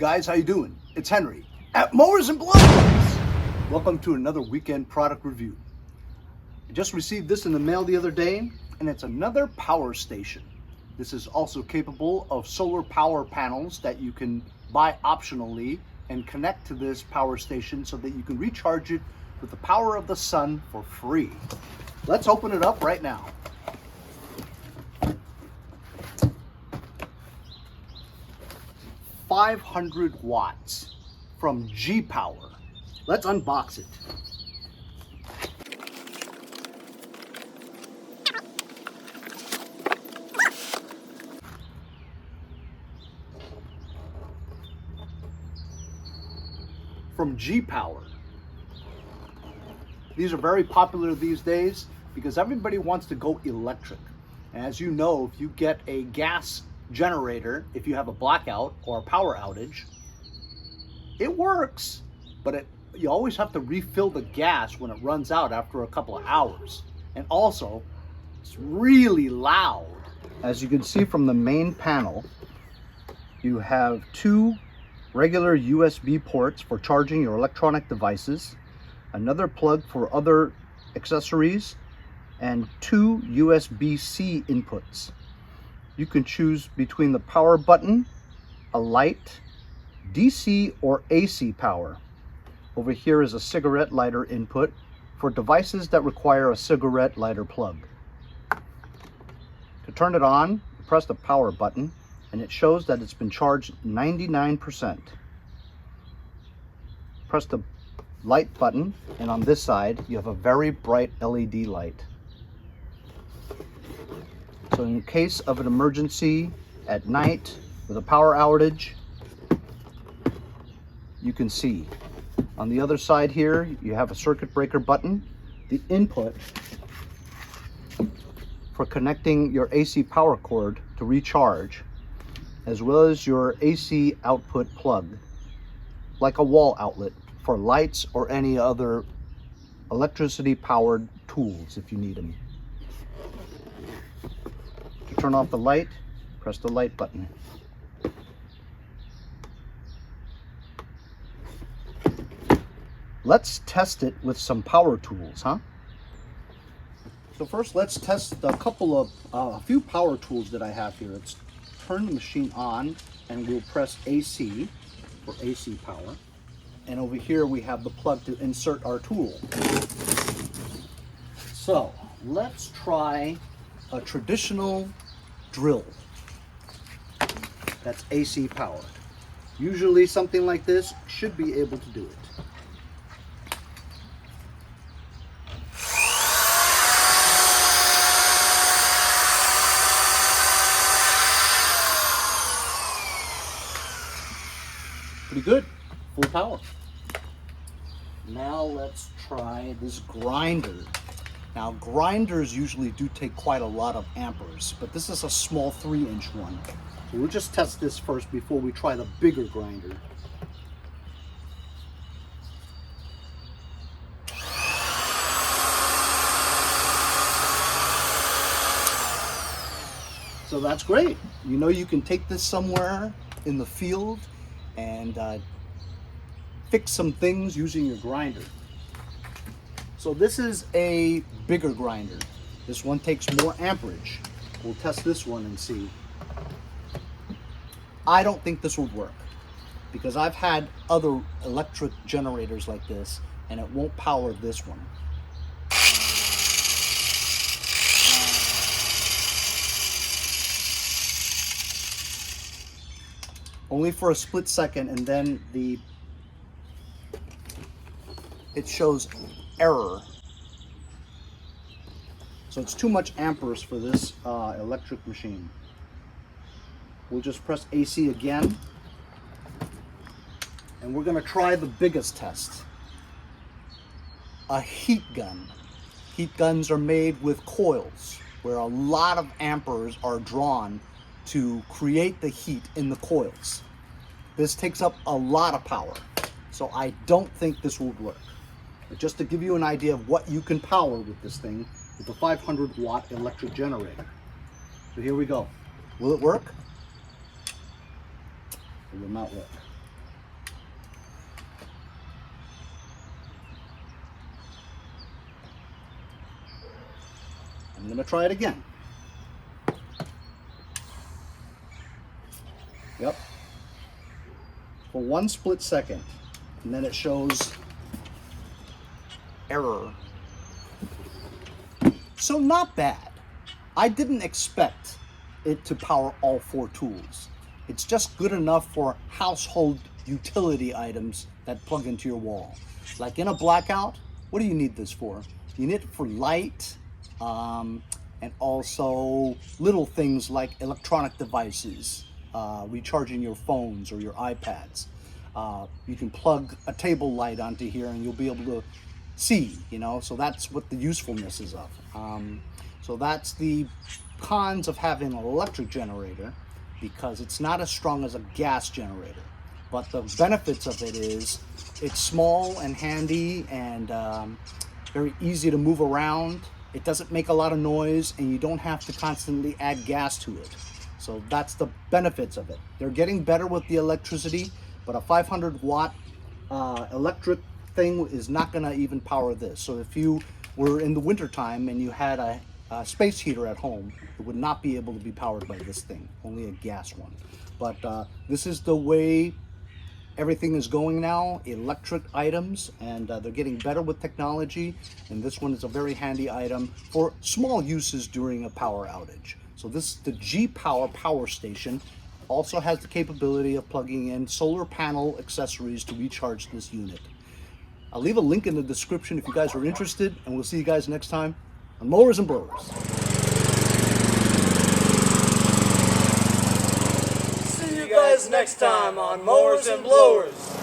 guys, how you doing? It's Henry at Mowers and Blowers. Welcome to another weekend product review. I just received this in the mail the other day, and it's another power station. This is also capable of solar power panels that you can buy optionally and connect to this power station so that you can recharge it with the power of the sun for free. Let's open it up right now. $500 watts from G-Power. Let's unbox it. From G-Power. These are very popular these days because everybody wants to go electric. And as you know, if you get a gas generator, if you have a blackout or a power outage, it works, but you always have to refill the gas when it runs out after a couple of hours. And also, it's really loud. As you can see from the main panel, you have two regular USB ports for charging your electronic devices, another plug for other accessories, and two USB-C inputs. You can choose between the power button, a light, DC or AC power. Over here is a cigarette lighter input for devices that require a cigarette lighter plug. To turn it on, you press the power button and it shows that it's been charged 99%. Press the light button and on this side you have a very bright LED light. So in case of an emergency at night with a power outage, you can see. On the other side here, you have a circuit breaker button, the input for connecting your AC power cord to recharge, as well as your AC output plug, like a wall outlet for lights or any other electricity powered tools if you need them. To turn off the light, press the light button. Let's test it with some power tools, huh? So first, let's test a few power tools that I have here. Let's turn the machine on and we'll press AC for AC power. And over here we have the plug to insert our tool. So let's try a traditional drill that's AC powered. Usually something like this should be able to do it. Pretty good, full power. Now let's try this grinder. Now grinders usually do take quite a lot of amperes, but this is a small 3-inch one. So we'll just test this first before we try the bigger grinder. So that's great. You know, you can take this somewhere in the field and fix some things using your grinder. So this is a bigger grinder. This one takes more amperage. We'll test this one and see. I don't think this would work because I've had other electric generators like this and it won't power this one. Only for a split second, and then it shows error. So it's too much amperes for this electric machine. We'll just press AC again, and we're gonna try the biggest test. A heat gun. Heat guns are made with coils where a lot of amperes are drawn to create the heat in the coils. This takes up a lot of power, so I don't think this will work. But just to give you an idea of what you can power with this thing, with a 500 watt electric generator. So here we go. Will it work? It will not work. I'm going to try it again. Yep. For 1 split second, and then it shows error. So not bad. I didn't expect it to power all 4 tools. It's just good enough for household utility items that plug into your wall. Like in a blackout, what do you need this for? You need it for light, and also little things like electronic devices, recharging your phones or your iPads. You can plug a table light onto here and you'll be able to see, you know, so that's what the usefulness is of. So that's the cons of having an electric generator, because it's not as strong as a gas generator. But the benefits of it is it's small and handy and very easy to move around. It doesn't make a lot of noise and you don't have to constantly add gas to it. So that's the benefits of it. They're getting better with the electricity, but a 500 watt electric thing is not gonna even power this. So if you were in the winter time and you had a space heater at home, it would not be able to be powered by this thing, only a gas one. But this is the way everything is going now, electric items, and they're getting better with technology, and this one is a very handy item for small uses during a power outage. So this, the G-Power power station, also has the capability of plugging in solar panel accessories to recharge this unit. I'll leave a link in the description if you guys are interested, and we'll see you guys next time on Mowers and Blowers. See you guys next time on Mowers and Blowers.